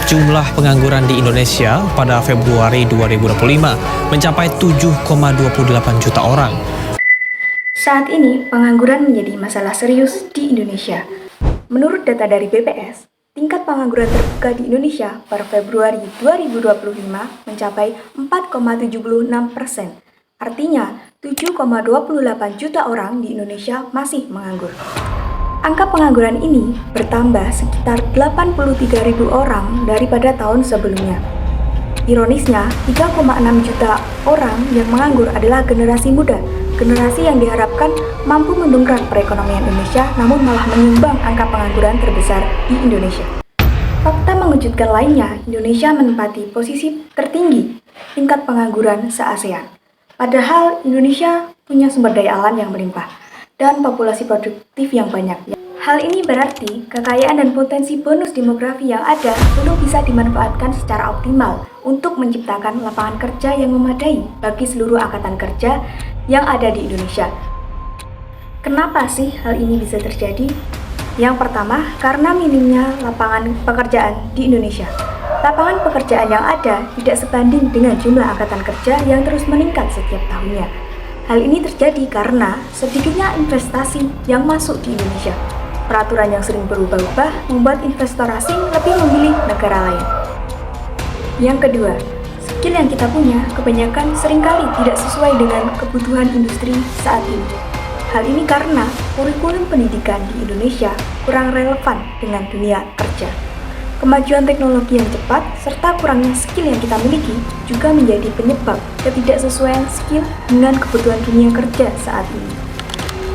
Jumlah pengangguran di Indonesia pada Februari 2025 mencapai 7,28 juta orang. Saat ini, pengangguran menjadi masalah serius di Indonesia. Menurut data dari BPS, tingkat pengangguran terbuka di Indonesia per Februari 2025 mencapai 4,76%. Artinya, 7,28 juta orang di Indonesia masih menganggur. Angka pengangguran ini bertambah sekitar 83.000 orang daripada tahun sebelumnya. Ironisnya, 3,6 juta orang yang menganggur adalah generasi muda, generasi yang diharapkan mampu mendongkrak perekonomian Indonesia namun malah menyumbang angka pengangguran terbesar di Indonesia. Fakta mengejutkan lainnya, Indonesia menempati posisi tertinggi tingkat pengangguran se-ASEAN. Padahal Indonesia punya sumber daya alam yang melimpah dan populasi produktif yang banyak. Hal ini berarti kekayaan dan potensi bonus demografi yang ada belum bisa dimanfaatkan secara optimal untuk menciptakan lapangan kerja yang memadai bagi seluruh angkatan kerja yang ada di Indonesia. Kenapa sih hal ini bisa terjadi? Yang pertama, karena minimnya lapangan pekerjaan di Indonesia. Lapangan pekerjaan yang ada tidak sebanding dengan jumlah angkatan kerja yang terus meningkat setiap tahunnya. Hal ini terjadi karena sedikitnya investasi yang masuk di Indonesia. Peraturan yang sering berubah-ubah membuat investor asing lebih memilih negara lain. Yang kedua, skill yang kita punya kebanyakan seringkali tidak sesuai dengan kebutuhan industri saat ini. Hal ini karena kurikulum pendidikan di Indonesia kurang relevan dengan dunia kerja. Kemajuan teknologi yang cepat serta kurangnya skill yang kita miliki juga menjadi penyebab ketidaksesuaian skill dengan kebutuhan dunia kerja saat ini.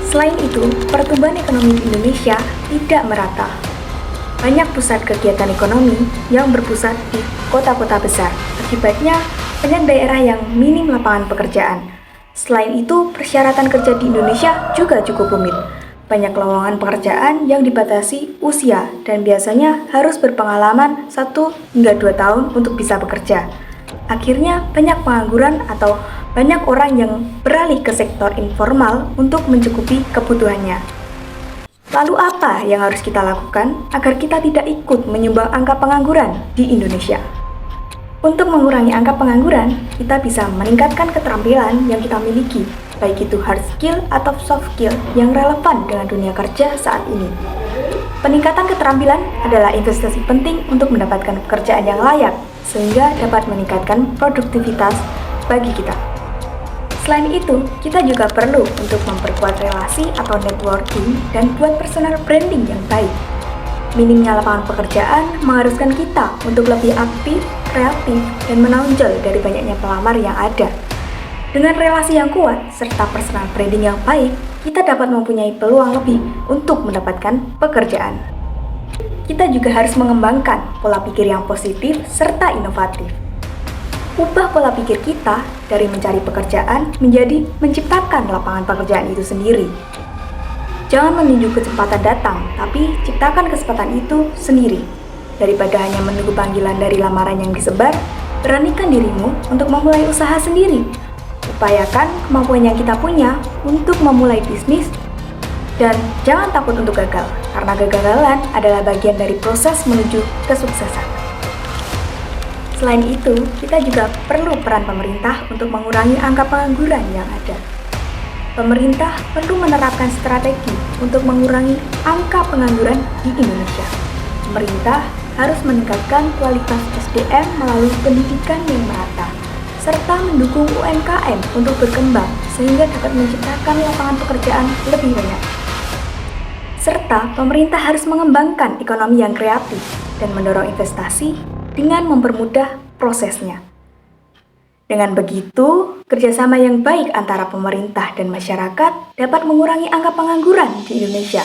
Selain itu, pertumbuhan ekonomi di Indonesia tidak merata. Banyak pusat kegiatan ekonomi yang berpusat di kota-kota besar. Akibatnya, banyak daerah yang minim lapangan pekerjaan. Selain itu, persyaratan kerja di Indonesia juga cukup rumit. Banyak lowongan pekerjaan yang dibatasi usia dan biasanya harus berpengalaman 1 hingga 2 tahun untuk bisa bekerja. Akhirnya, banyak pengangguran atau banyak orang yang beralih ke sektor informal untuk mencukupi kebutuhannya. Lalu apa yang harus kita lakukan agar kita tidak ikut menyumbang angka pengangguran di Indonesia? Untuk mengurangi angka pengangguran, kita bisa meningkatkan keterampilan yang kita miliki, baik itu hard skill atau soft skill yang relevan dengan dunia kerja saat ini. Peningkatan keterampilan adalah investasi penting untuk mendapatkan pekerjaan yang layak, sehingga dapat meningkatkan produktivitas bagi kita. Selain itu, kita juga perlu untuk memperkuat relasi atau networking dan buat personal branding yang baik. Minimnya lapangan pekerjaan mengharuskan kita untuk lebih aktif, kreatif, dan menonjol dari banyaknya pelamar yang ada. Dengan relasi yang kuat serta personal branding yang baik, kita dapat mempunyai peluang lebih untuk mendapatkan pekerjaan. Kita juga harus mengembangkan pola pikir yang positif serta inovatif. Ubah pola pikir kita dari mencari pekerjaan menjadi menciptakan lapangan pekerjaan itu sendiri. Jangan menunggu kesempatan datang, tapi ciptakan kesempatan itu sendiri. Daripada hanya menunggu panggilan dari lamaran yang disebar, beranikan dirimu untuk memulai usaha sendiri. Upayakan kemampuan yang kita punya untuk memulai bisnis, dan jangan takut untuk gagal, karena kegagalan adalah bagian dari proses menuju kesuksesan. Selain itu, kita juga perlu peran pemerintah untuk mengurangi angka pengangguran yang ada. Pemerintah perlu menerapkan strategi untuk mengurangi angka pengangguran di Indonesia. Pemerintah harus meningkatkan kualitas SDM melalui pendidikan yang merata, serta mendukung UMKM untuk berkembang sehingga dapat menciptakan lapangan pekerjaan lebih banyak. Serta pemerintah harus mengembangkan ekonomi yang kreatif dan mendorong investasi dengan mempermudah prosesnya. Dengan begitu, kerjasama yang baik antara pemerintah dan masyarakat dapat mengurangi angka pengangguran di Indonesia